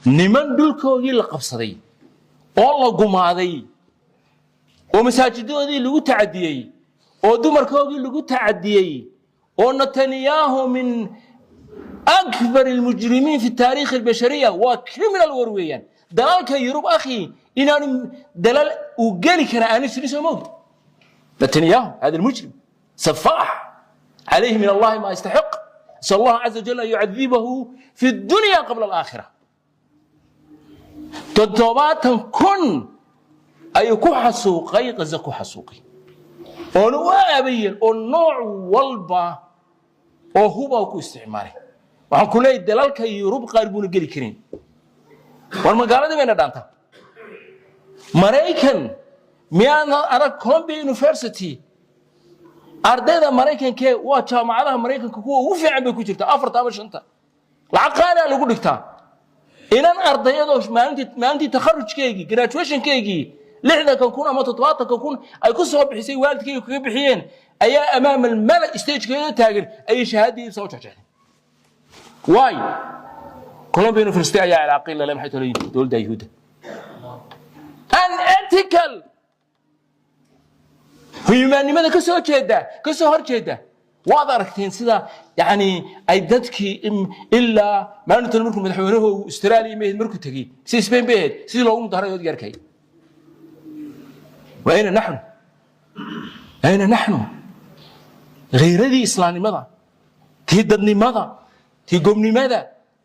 niman dhulkoodii la qabsaday oo la gumaaday oo masaajidoodii lagu tacadiyay oo dumarkoodii lagu tacadiyay oo Netanyahu min أكبر المجرمين في التاريخ البشرية وكريمنال ورويان دلالك يروب أخي إن دلال وقالي كان أنس ليس موت نتنياهو هذا المجرم سفاح عليه من الله ما يستحق نسأل الله عز وجل أن يعذبه في الدنيا قبل الآخرة تضبات كن أي كحسوقي غزا كحسوقي ونوابين النوع والبا وهو وكو استعماري waxaan ku leeyahay dalalka Yurub qaar buu gali karin war magaalada weena dhaanta Mareykan miyana arag Columbia University ardayda Mareykanka waa jaamacadaha Mareykanka kuwa ugu fiican bay ku jirtaa 4 lacag qaali lagu dhigtaa inaan ardayado maalintii takharrujkeegi graduationkeegi 60 kun ama 70 kun ay ku soo bixisay waalidkay kaga bixiyeen ayaa amaam al-mala stage-keeda taagan ay shahaadii soo jajeen واي كولومبيا يونيفرسيتي يا علاقين لا محيط لين دول دا يهودا ان ethical humanimada ka soo horjeeda waad aragteen sida yani ay dadkii illa maalinta markuu madaxweynuhu Australia meed markuu tagay si Spain beed si loogu mudaharayo yarkay وأين نحن غيردي إسلامنimada tii dadnimada tii gobnimada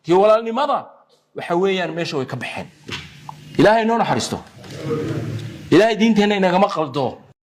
tii walaalnimada waxa weeyaan meesha way ka baxeen ilaahay noo naxariisto ilaahay diinteena inaga ma qaldo